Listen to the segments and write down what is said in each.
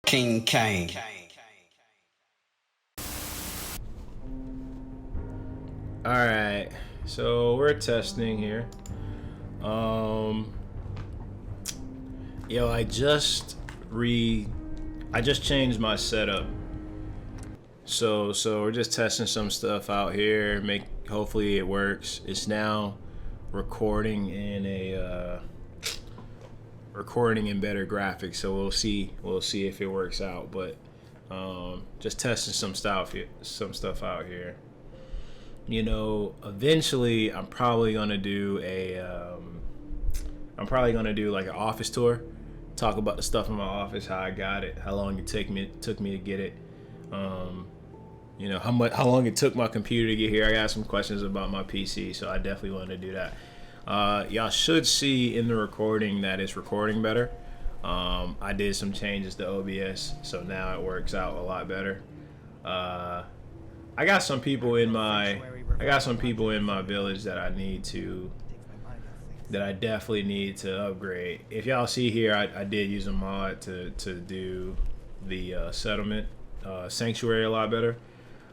King Kane. All right, so we're testing here. Yo, I just changed my setup. So we're just testing some stuff out here. Hopefully it works. It's now recording in better graphics. So we'll see if it works out. But just testing some stuff out here. You know, eventually I'm probably gonna do like an office tour, talk about the stuff in my office, how I got it, how long it took me to get it, you know, how long it took my computer to get here. I got some questions about my PC, so I definitely want to do that. Y'all should see in the recording that it's recording better. I did some changes to OBS, so now it works out a lot better. I got some people in my village that I definitely need to upgrade. If y'all see here, I did use a mod to do the settlement sanctuary a lot better.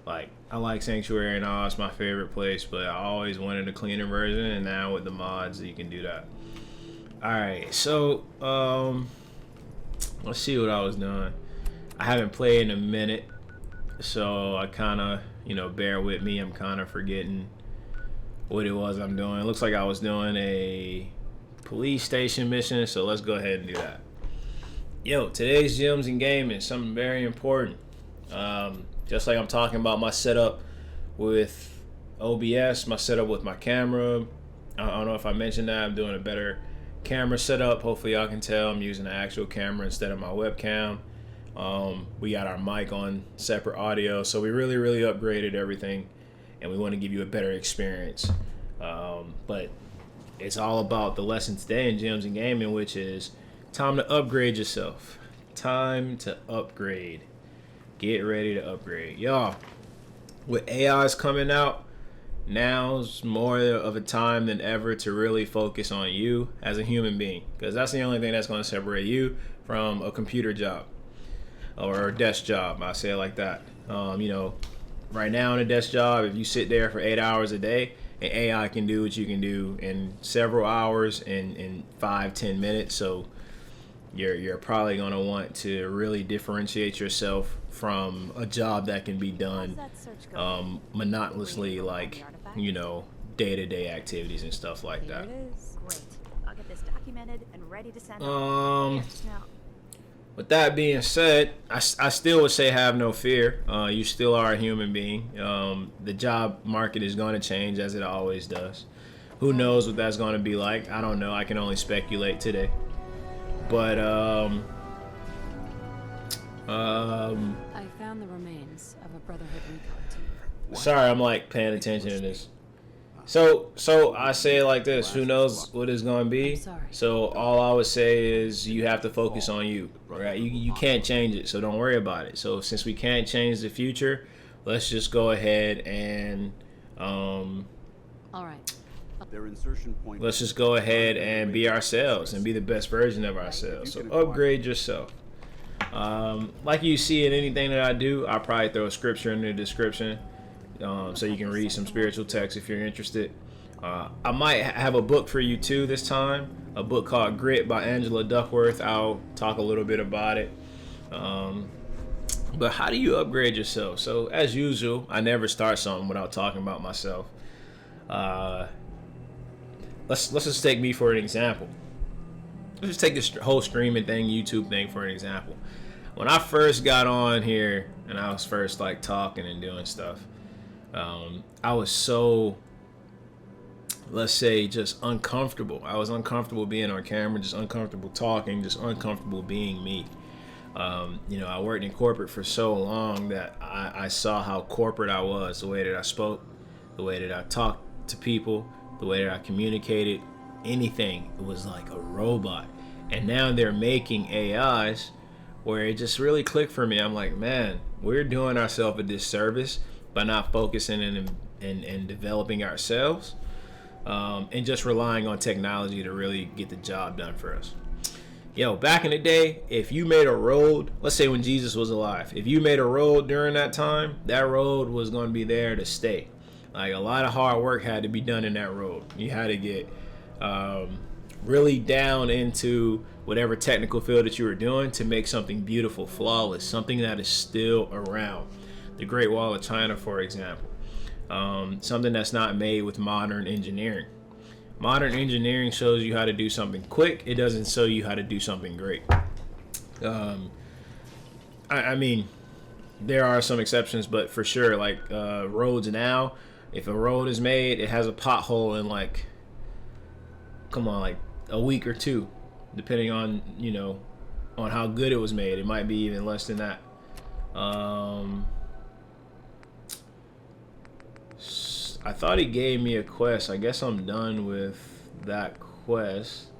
Like, I like Sanctuary and all, it's my favorite place, but I always wanted a cleaner version, and now with the mods you can do that. Alright, so let's see what I was doing. I haven't played in a minute, so I kinda, bear with me. I'm kinda forgetting what it was I'm doing. It looks like I was doing a police station mission, so let's go ahead and do that. Yo, today's Gems and Gaming, something very important. Just like I'm talking about my setup with OBS, my setup with my camera. I don't know if I mentioned that. I'm doing a better camera setup. Hopefully y'all can tell I'm using an actual camera instead of my webcam. We got our mic on separate audio, so we really upgraded everything, and we want to give you a better experience. But it's all about the lesson today in Gems and Gaming, which is time to upgrade yourself. Time to upgrade. Get ready to upgrade. Y'all, with AIs coming out, now's more of a time than ever to really focus on you as a human being, because that's the only thing that's going to separate you from a computer job or a desk job. I say it like that. Right now in a desk job, if you sit there for 8 hours a day, an AI can do what you can do in several hours in 5-10 minutes. So you're probably going to want to really differentiate yourself from a job that can be done monotonously, like, day-to-day activities and stuff like that. Great. I'll get this documented and ready to send With that being said, I still would say have no fear. You still are a human being. The job market is going to change, as it always does. Who knows what that's going to be like? I don't know. I can only speculate today. But I found the remains of a Brotherhood recon team. Sorry, I'm like paying attention to this. So I say it like this: who knows what it's gonna be? So all I would say is you have to focus on you, right? You can't change it, so don't worry about it. So since we can't change the future, let's just go ahead and All right. let's just go ahead and be ourselves and be the best version of ourselves. So upgrade yourself. Like you see in anything that I do, I'll probably throw a scripture in the description, so you can read some spiritual text if you're interested. I might have a book for you too this time, a book called Grit by Angela Duckworth. I'll talk a little bit about it. But how do you upgrade yourself? So as usual, I never start something without talking about myself. Let's just take me for an example. Let's just take this whole streaming thing, YouTube thing, for an example. When I first got on here and I was first like talking and doing stuff, I was so, let's say, just uncomfortable. I was uncomfortable being on camera, just uncomfortable talking, just uncomfortable being me. I worked in corporate for so long that I saw how corporate I was, the way that I spoke, the way that I talked to people, the way that I communicated, anything. It was like a robot. And now they're making AIs where it just really clicked for me. I'm like, man, we're doing ourselves a disservice by not focusing and developing ourselves, and just relying on technology to really get the job done for us. Yo, back in the day, if you made a road, let's say when Jesus was alive, if you made a road during that time, that road was going to be there to stay. Like, a lot of hard work had to be done in that road. You had to get really down into whatever technical field that you were doing to make something beautiful, flawless, something that is still around. The Great Wall of China, for example. Something that's not made with modern engineering. Modern engineering shows you how to do something quick. It doesn't show you how to do something great. I mean, there are some exceptions, but for sure, like roads now, if a road is made, it has a pothole in like a week or two, depending on, on how good it was made. It might be even less than that. I thought he gave me a quest. I guess I'm done with that quest.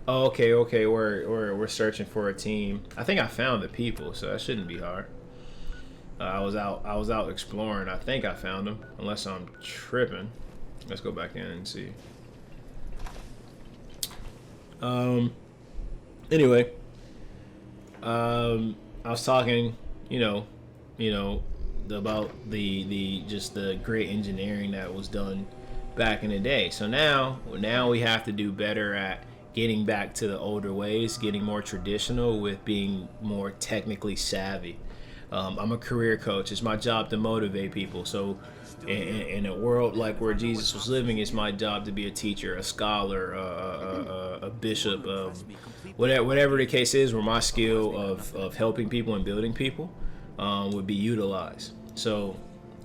Oh, okay. We're searching for a team. I think I found the people, so that shouldn't be hard. I was out exploring. I think I found them, unless I'm tripping. Let's go back in and see. Anyway, I was talking, about the great engineering that was done back in the day. So now we have to do better at getting back to the older ways, getting more traditional with being more technically savvy. I'm a career coach. It's my job to motivate people. So in a world like where Jesus was living, it's my job to be a teacher, a scholar, a bishop, whatever the case is, where my skill of helping people and building people would be utilized. So,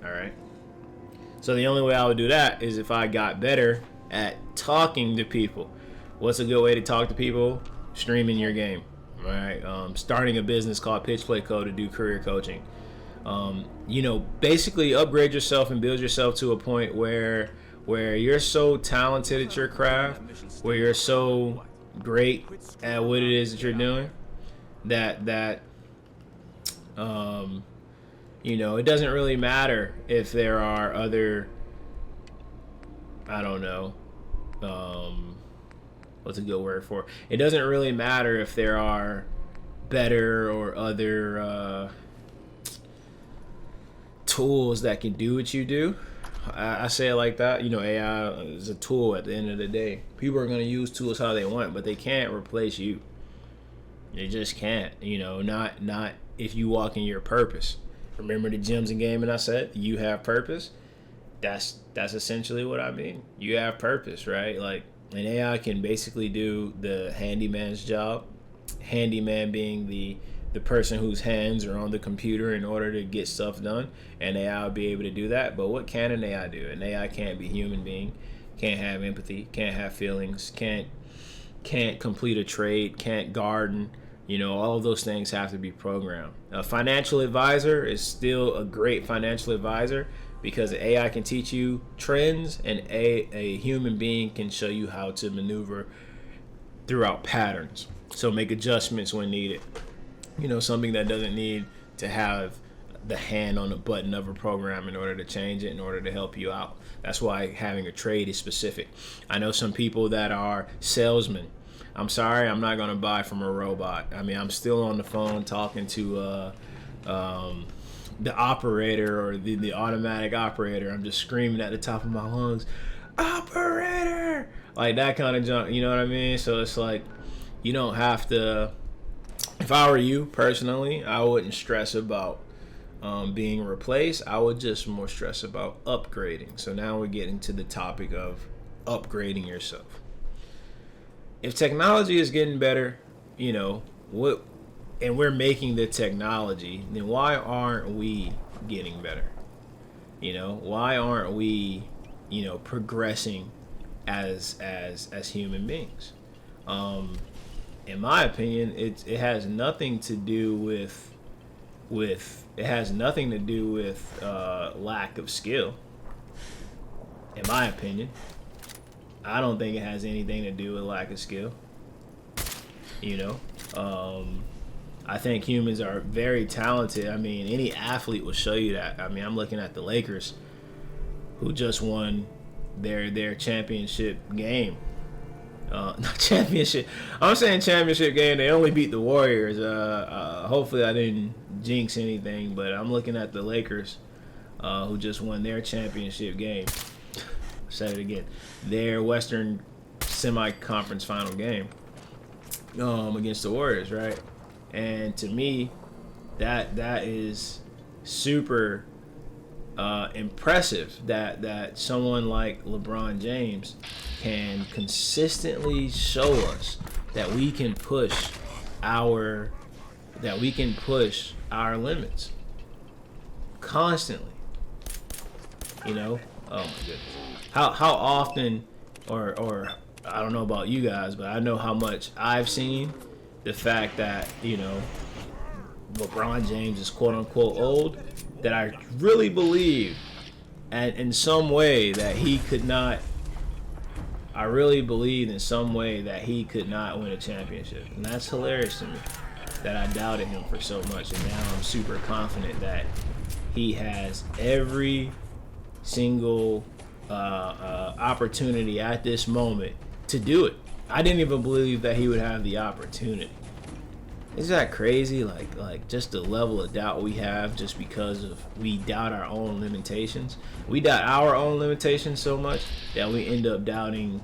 all right. So the only way I would do that is if I got better at talking to people. What's a good way to talk to people? Streaming your game. All right. Starting a business called Pitch Play Code to do career coaching. Basically upgrade yourself and build yourself to a point where you're so talented at your craft, where you're so great at what it is that you're doing, that it doesn't really matter if there are other, I don't know, what's a good word for it? It doesn't really matter if there are better or other tools that can do what you do. I say it like that. AI is a tool at the end of the day. People are going to use tools how they want, but they can't replace you. They just can't. Not if you walk in your purpose. Remember the gems and gaming I said? You have purpose. That's essentially what I mean. You have purpose, right? Like, an AI can basically do the handyman's job. Handyman being the person whose hands are on the computer in order to get stuff done, and AI will be able to do that. But what can an AI do? An AI can't be a human being, can't have empathy, can't have feelings, can't complete a trade, can't garden. All of those things have to be programmed. A financial advisor is still a great financial advisor because an AI can teach you trends, and a human being can show you how to maneuver throughout patterns. So make adjustments when needed. Something that doesn't need to have the hand on the button of a program in order to change it, in order to help you out. That's why having a trade is specific. I know some people that are salesmen. I'm sorry, I'm not going to buy from a robot. I mean, I'm still on the phone talking to the operator or the automatic operator. I'm just screaming at the top of my lungs, operator! Like that kind of junk, you know what I mean? So it's like, you don't have to. If I were you personally, I wouldn't stress about being replaced. I would just more stress about upgrading. So now we're getting to the topic of upgrading yourself. If technology is getting better, and we're making the technology, then why aren't we getting better? Why aren't we, progressing as human beings? In my opinion, it has nothing to do with lack of skill. In my opinion, I don't think it has anything to do with lack of skill. I think humans are very talented. I mean, any athlete will show you that. I mean, I'm looking at the Lakers, who just won their championship game. Not championship. I'm saying championship game. They only beat the Warriors. Hopefully I didn't jinx anything, but I'm looking at the Lakers, who just won their championship game. Say it again. Their Western semi-conference final game against the Warriors, right? And to me, that is super impressive that someone like LeBron James can consistently show us that we can push our limits constantly. You know, oh my goodness, how often, or I don't know about you guys, but I know how much I've seen the fact that, you know, LeBron James is quote unquote old, that I really believe, and in some way that he could not. I really believed in some way that he could not win a championship, and that's hilarious to me. That I doubted him for so much, and now I'm super confident that he has every single opportunity at this moment to do it. I didn't even believe that he would have the opportunity. Is that crazy? Like just the level of doubt we have just because of we doubt our own limitations. We doubt our own limitations so much that we end up doubting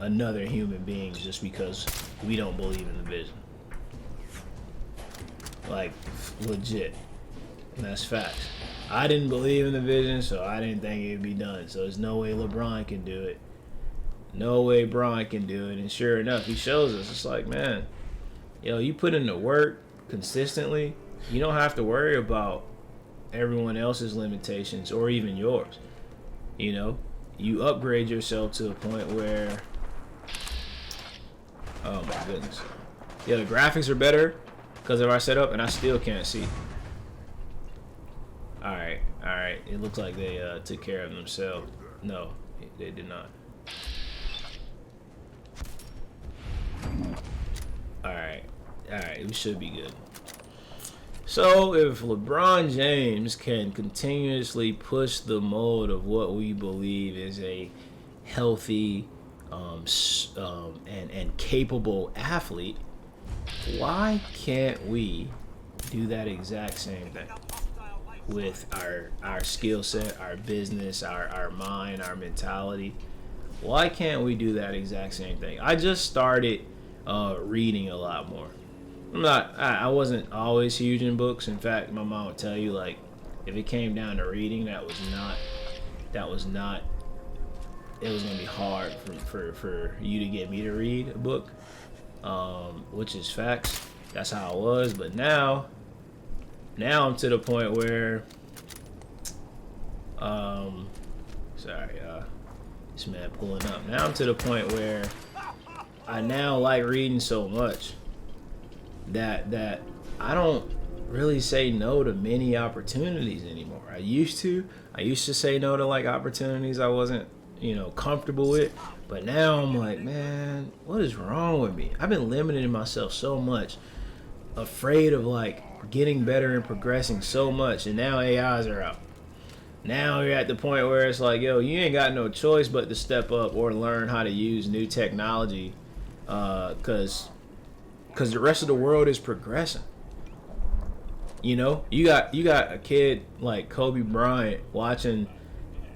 another human being just because we don't believe in the vision. Like legit. And that's facts. I didn't believe in the vision, so I didn't think it would be done. So there's no way LeBron can do it. No way Bron can do it. And sure enough, he shows us. It's like, man, yo, you put in the work consistently, you don't have to worry about everyone else's limitations or even yours. You know, you upgrade yourself to a point where, oh my goodness. Yeah, the graphics are better because of our setup, and I still can't see. All right. It looks like they took care of themselves. No, they did not. Alright, we should be good. So if LeBron James can continuously push the mold of what we believe is a healthy and capable athlete, why can't we do that exact same thing with our skill set, our business, our mind, our mentality? Why can't we do that exact same thing? I just started reading a lot more. I wasn't always huge in books. In fact, my mom would tell you, like, if it came down to reading, it was gonna be hard for you to get me to read a book, which is facts. That's how I was. But now I'm to the point where, this man pulling up. Now I'm to the point where I now like reading so much that I don't really say no to many opportunities anymore. I used to say no to like opportunities I wasn't, comfortable with. But now I'm like, man, what is wrong with me? I've been limiting myself so much, afraid of like getting better and progressing so much, and now AIs are out. Now you're at the point where it's like, yo, you ain't got no choice but to step up or learn how to use new technology, because the rest of the world is progressing. You got a kid like Kobe Bryant watching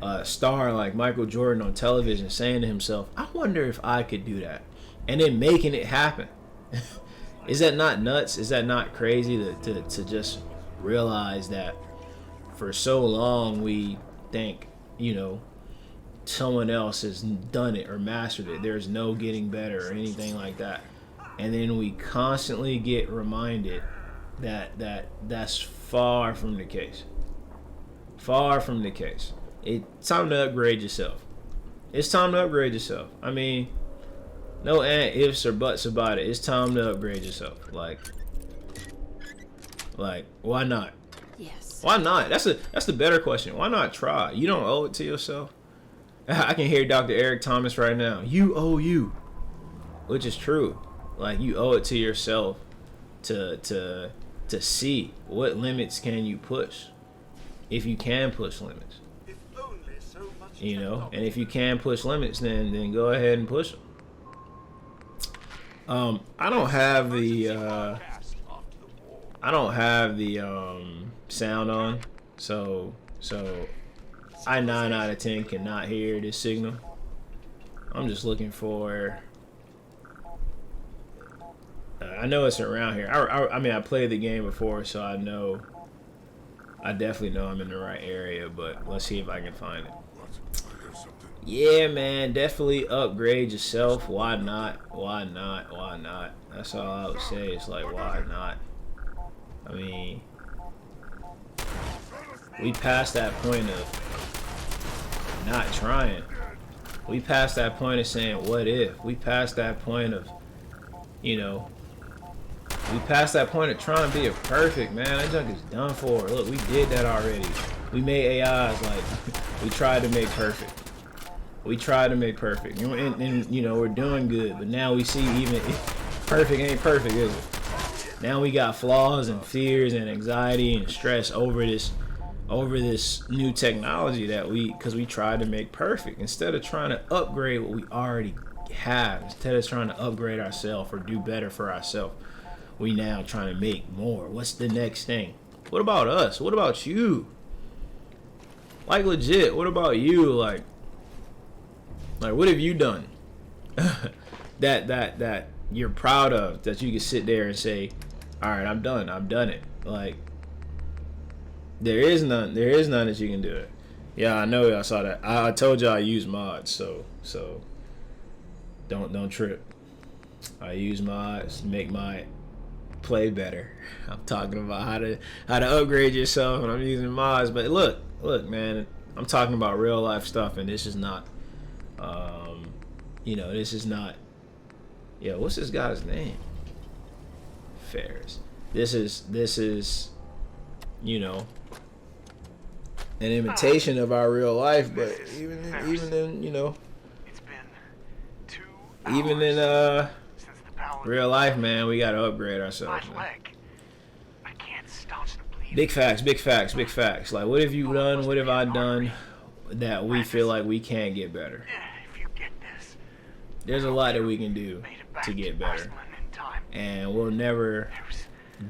a star like Michael Jordan on television saying to himself, I wonder if I could do that, and then making it happen. Is that not nuts? Is that not crazy to just realize that for so long we think, someone else has done it or mastered it, there's no getting better or anything like that, and then we constantly get reminded that's far from the case. Far from the case. It's time to upgrade yourself. I mean, no ifs or buts about it. It's time to upgrade yourself. Like, why not? Yes. Why not? That's the better question. Why not try? You don't owe it to yourself. I can hear Dr. Eric Thomas right now. You owe you, which is true. Like, you owe it to yourself to see what limits can you push, if you can push limits. you know. And if you can push limits, then go ahead and push them. I don't have the sound on, so I 9 out of 10 cannot hear this signal. I'm just looking for. I know it's around here. I mean, I played the game before, so I know. I definitely know I'm in the right area, but let's see if I can find it. Yeah, man, definitely upgrade yourself. Why not? Why not? Why not? That's all I would say. It's like, why not? I mean, we passed that point of not trying. We passed that point of saying, what if? We passed that point of, you know, we passed that point of trying to be a perfect, man. That junk is done for. Look, we did that already. We made AIs like, we tried to make perfect. We tried to make perfect. And you know, we're doing good. But now we see even perfect ain't perfect, is it? Now we got flaws and fears and anxiety and stress over this new technology that because we tried to make perfect instead of trying to upgrade what we already have. Instead of trying to upgrade ourselves or do better for ourselves, we now trying to make more. What's the next thing? What about us? What about you? Like, legit, what about you? Like what have you done that you're proud of, that you can sit there and say, all right, I'm done. I've done it. Like, there is none that you can do it. Yeah, I know y'all saw that. I told y'all I use mods, so don't trip. I use mods to make my play better. I'm talking about how to upgrade yourself, and I'm using mods. But look, man, I'm talking about real life stuff, and this is not, you know, this is not. Yo, what's this guy's name? Ferris. This is, you know, an imitation of our real life, but even in, you know, even in real life, man, we gotta upgrade ourselves, man. Big facts. Like, what have you done? What have I done that we feel like we can't get better? There's a lot that we can do to get better, and we'll never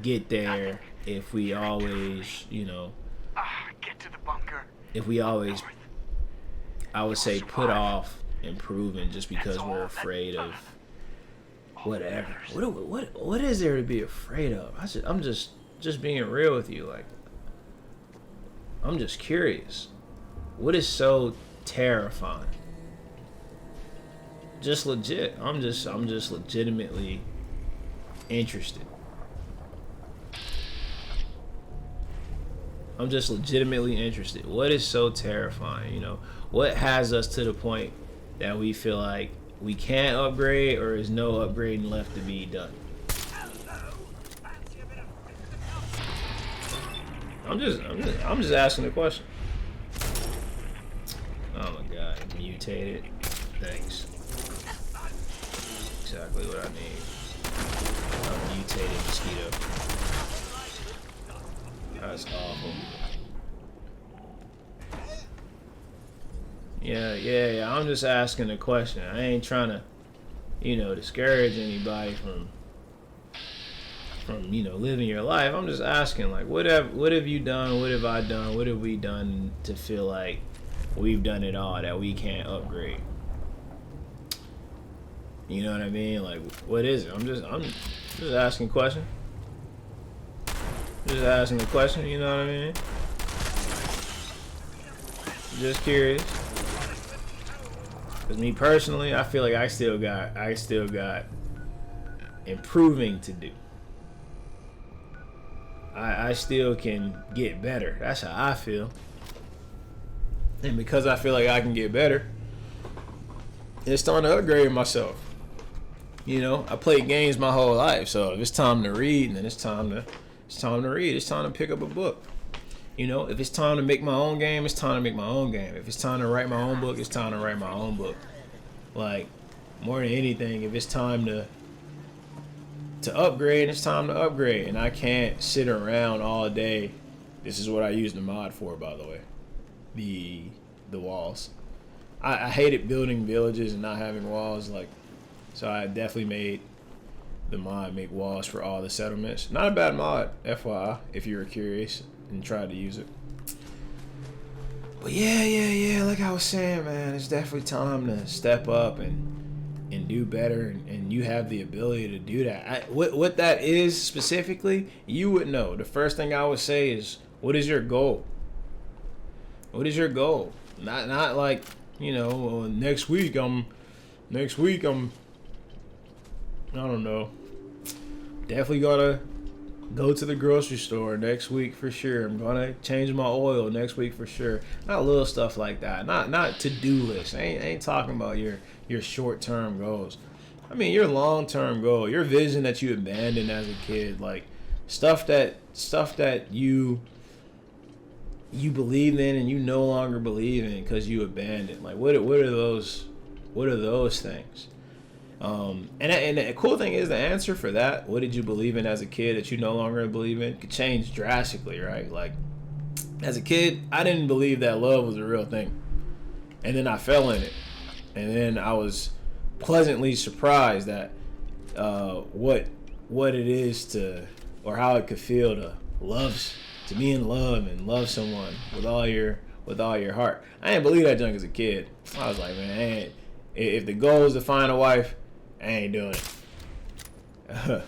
get there if we always, you know, if we always, I would say, put off improving just because we're afraid of whatever. What is there to be afraid of? I'm just being real with you. Like, I'm just curious. What is so terrifying? Just legit. I'm just legitimately interested. I'm just legitimately interested. What is so terrifying? You know, what has us to the point that we feel like we can't upgrade, or is no upgrading left to be done? I'm just asking the question. Oh my god, mutated. Thanks. Exactly what I need. A mutated mosquito. That's awful. Yeah. I'm just asking a question. I ain't trying to, you know, discourage anybody from you know, living your life. I'm just asking, like, what have you done? What have I done? What have we done to feel like we've done it all, that we can't upgrade? You know what I mean? Like, what is it? I'm just asking a question. Just asking a question, you know what I mean? Just curious. Cause me personally, I feel like I still got improving to do. I still can get better. That's how I feel. And because I feel like I can get better, it's time to upgrade myself. You know, I played games my whole life, so if it's time to read, then it's time to read. It's time to pick up a book. You know, if it's time to make my own game, it's time to make my own game. If it's time to write my own book, it's time to write my own book. Like, more than anything, if it's time to upgrade, it's time to upgrade. And I can't sit around all day. This is what I use the mod for, by the way. The walls. I hated building villages and not having walls. Like, so I definitely made the mod make walls for all the settlements. Not a bad mod, FYI, if you were curious and tried to use it. But yeah, like I was saying, man, it's definitely time to step up and do better, and you have the ability to do that. What that is specifically, you would know. The first thing I would say is, what is your goal? What is your goal? Not like, you know, well, next week I'm I don't know. Definitely gotta go to the grocery store next week for sure. I'm gonna change my oil next week for sure. Not little stuff like that. Not to-do list. I ain't talking about your short-term goals. I mean your long-term goal, your vision that you abandoned as a kid, like stuff that you believed in and you no longer believe in because you abandoned. Like what are those things? And the cool thing is the answer for that, what did you believe in as a kid that you no longer believe in, could change drastically, right? Like as a kid, I didn't believe that love was a real thing, and then I fell in it, and then I was pleasantly surprised at what it is to, or how it could feel to be in love and love someone with all your heart. I didn't believe that junk as a kid. I was like, man, if the goal is to find a wife, I ain't doing it.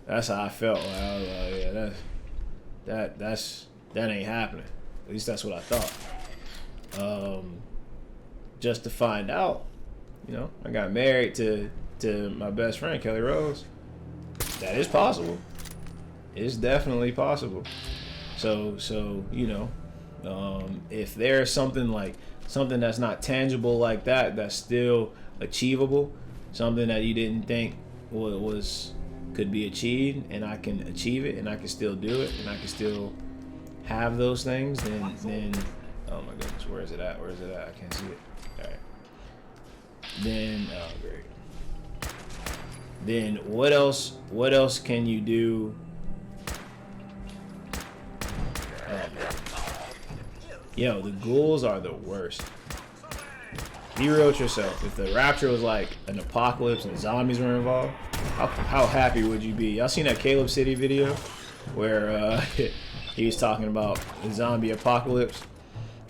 That's how I felt. Like, I was like, yeah, that ain't happening. At least that's what I thought. Just to find out, you know, I got married to my best friend, Kelly Rose. That is possible. It's definitely possible. So you know, if there's something that's not tangible like that, that's still achievable, something that you didn't think could be achieved, and I can achieve it, and I can still do it, and I can still have those things, then oh my goodness, where is it at? I can't see it. All right. Then great. Then what else can you do? Yo, the ghouls are the worst. Be real with yourself. If the Rapture was like an apocalypse and zombies were involved, how happy would you be? Y'all seen that Caleb City video where he was talking about the zombie apocalypse,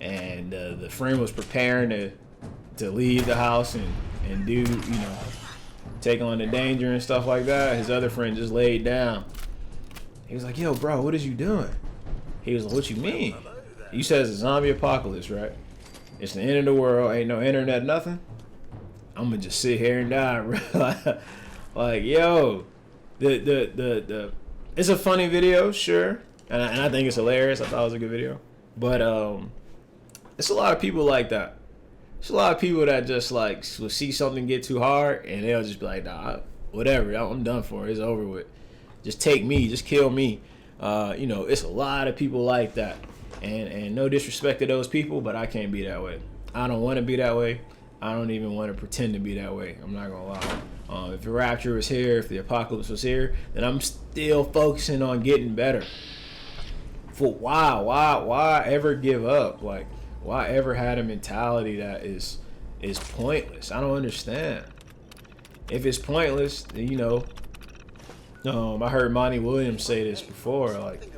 and the friend was preparing to leave the house and do, you know, take on the danger and stuff like that. His other friend just laid down. He was like, yo, bro, what is you doing? He was like, what you mean? You said it's a zombie apocalypse, right? It's the end of the world. Ain't no internet, nothing. I'm gonna just sit here and die, bro. Like, yo, the it's a funny video, sure, and I think it's hilarious. I thought it was a good video, but it's a lot of people like that. It's a lot of people that just like will see something get too hard and they'll just be like, nah, whatever, I'm done for it. It's over with. Just take me, just kill me. You know, it's a lot of people like that. And no disrespect to those people, but I can't be that way. I don't want to be that way. I don't even want to pretend to be that way. I'm not gonna lie. If the Rapture was here, if the apocalypse was here, then I'm still focusing on getting better. For why ever give up? Like, why ever had a mentality that is pointless? I don't understand. If it's pointless, then, you know, I heard Monty Williams say this before, like,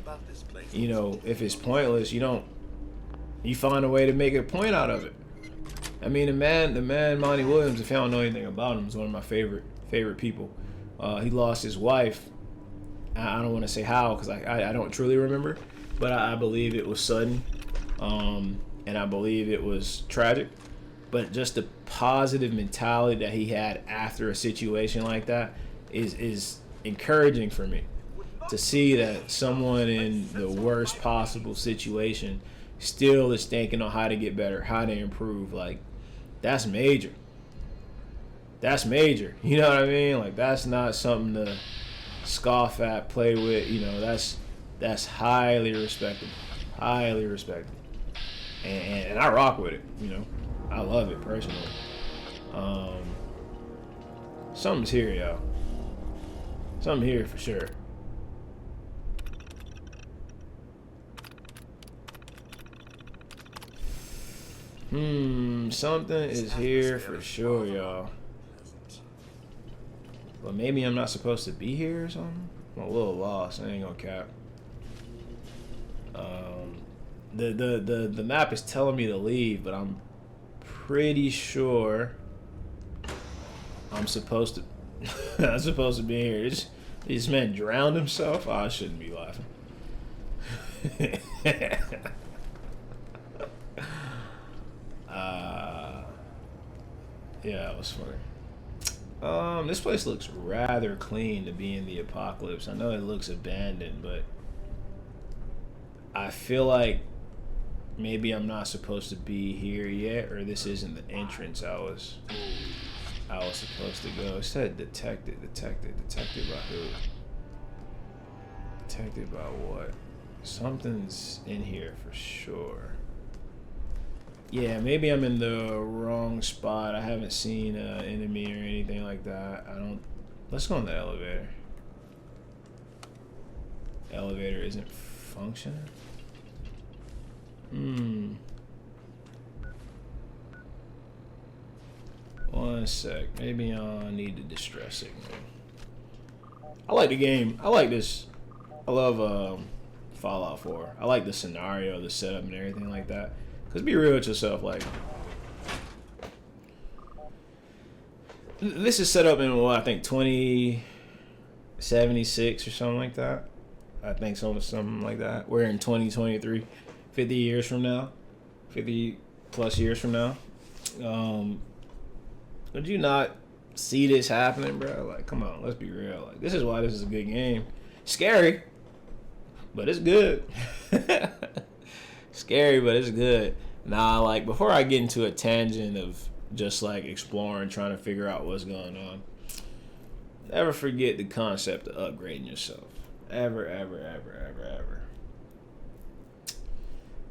you know, if it's pointless, you find a way to make a point out of it. I mean, the man Monty Williams, if you don't know anything about him, is one of my favorite people. He lost his wife. I don't want to say how, because I don't truly remember, but I believe it was sudden, and I believe it was tragic. But just the positive mentality that he had after a situation like that is encouraging for me. To see that someone in the worst possible situation still is thinking on how to get better, how to improve, like, that's major. That's major. You know what I mean? Like, that's not something to scoff at, play with. You know, that's highly respectable. Highly respectable. And I rock with it, you know. I love it personally. Something's here, y'all. Something here for sure. Something is here for sure, y'all. But maybe I'm not supposed to be here or something? I'm a little lost. I ain't gonna cap. The map is telling me to leave, but I'm pretty sure I'm supposed to. I'm supposed to be here. This man drowned himself. Oh, I shouldn't be laughing. Yeah, that was funny. This place looks rather clean to be in the apocalypse. I know it looks abandoned, but I feel like maybe I'm not supposed to be here yet, or this isn't the entrance I was supposed to go. It said detected. Detected by who? Detected by what? Something's in here for sure. Yeah, maybe I'm in the wrong spot. I haven't seen an enemy or anything like that. Let's go in the elevator. Elevator isn't functioning. One sec. Maybe I need the distress signal. I like the game. I like this. I love Fallout 4. I like the scenario, the setup, and everything like that. Cause be real with yourself, like this is set up in what I think 2076 or something like that. I think something like that. We're in 2023, 50 years from now, 50 plus years from now. Would you not see this happening, bro? Like, come on, let's be real. Like, this is why this is a good game. Scary, but it's good. Scary, but it's good. Nah, like, before I get into a tangent of just like exploring, trying to figure out what's going on, never forget the concept of upgrading yourself. Ever.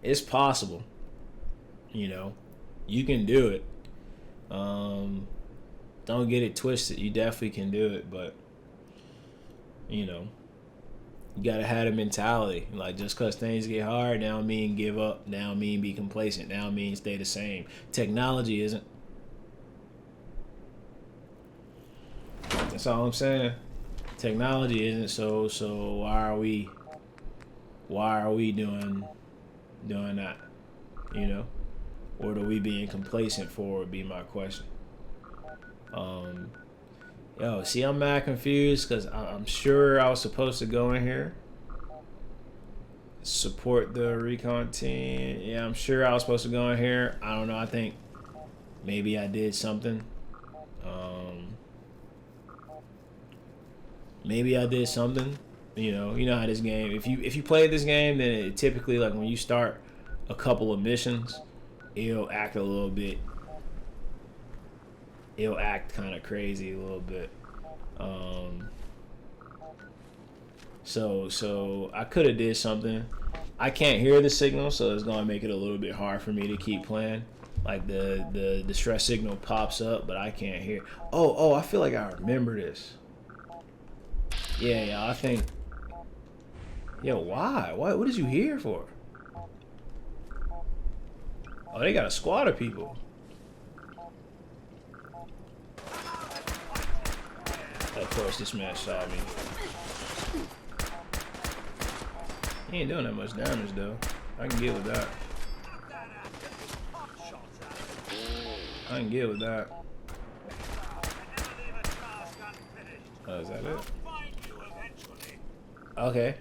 It's possible. You know, you can do it. Don't get it twisted. You definitely can do it, but you know, you gotta have a mentality. Like, just cause things get hard, now mean give up, now mean be complacent, now mean stay the same. Technology isn't. That's all I'm saying. Technology isn't, so why are we doing that? You know? What are we being complacent for would be my question. Yo, see, I'm mad confused because I'm sure I was supposed to go in here, support the recon team. Yeah, I'm sure I was supposed to go in here. I don't know. I think maybe I did something. Maybe I did something. You know how this game. If you play this game, then it typically, like, when you start a couple of missions, it'll act a little bit. It'll act kind of crazy a little bit. So I could have did something. I can't hear the signal, so it's gonna make it a little bit hard for me to keep playing. Like the distress signal pops up, but I can't hear. Oh, I feel like I remember this. Yeah, I think. Yo, why? What is you here for? Oh, they got a squad of people. Of course, this man saw me. He ain't doing that much damage, though. I can get with that. Oh, is that it?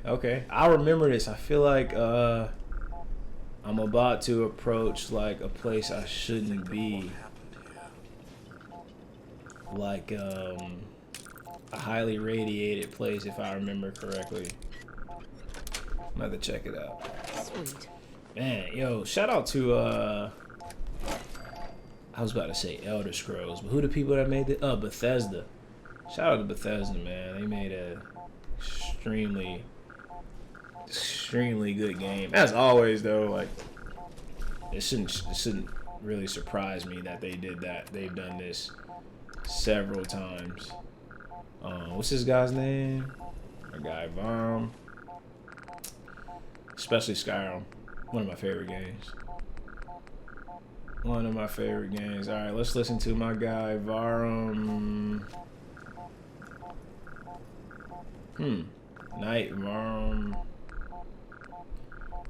Okay. I remember this. I feel like I'm about to approach like a place I shouldn't be. Like a highly radiated place, if I remember correctly. I'm gonna have to check it out. Sweet. Man, yo, shout out to I was about to say Elder Scrolls, but who the people that made it? Bethesda. Shout out to Bethesda, man. They made a extremely good game. As always, though, like, it shouldn't really surprise me that they did that. They've done this several times. What's this guy's name? Our guy Vom. Especially Skyrim, one of my favorite games. One of my favorite games. All right, let's listen to my guy Varum. Night Varum.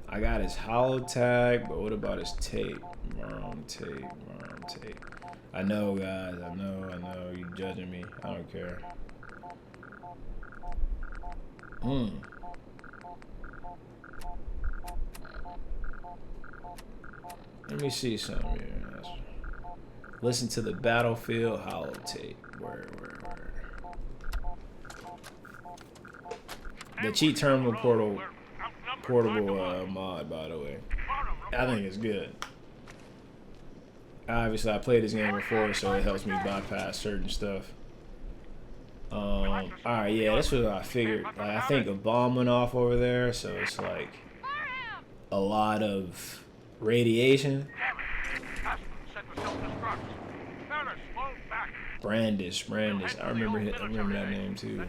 I got his hollow tag, but what about his tape? Varum tape. I know, guys. I know. You judging me. I don't care. Let me see something here. Listen to the Battlefield hollow tape. Where? The cheat terminal portable mod, by the way. I think it's good. Obviously, I played this game before, so it helps me bypass certain stuff. Alright, yeah, that's what I figured. Like, I think a bomb went off over there, so it's like a lot of radiation. Brandis. I remember that name too.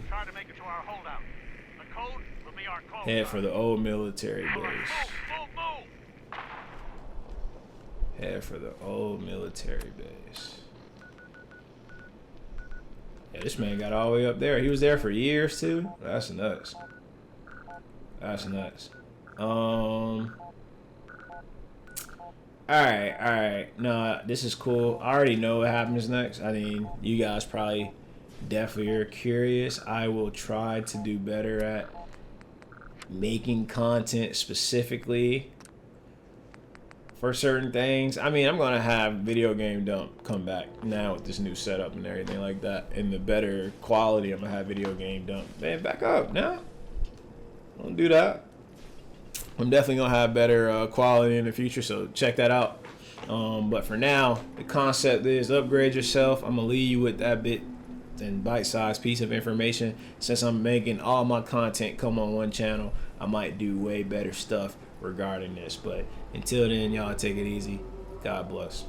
Head for the old military base. Yeah, this man got all the way up there. He was there for years too. That's nuts. Alright. No, this is cool. I already know what happens next. I mean, you guys probably definitely are curious. I will try to do better at making content specifically for certain things. I mean, I'm gonna have Video Game Dump come back now with this new setup and everything like that, and the better quality. I'm gonna have Video Game Dump. Man, back up now. Don't do that. I'm definitely gonna have better quality in the future, so check that out. But for now, the concept is upgrade yourself. I'm gonna leave you with that bit and bite-sized piece of information. Since I'm making all my content come on one channel, I might do way better stuff regarding this. But until then, y'all take it easy. God bless.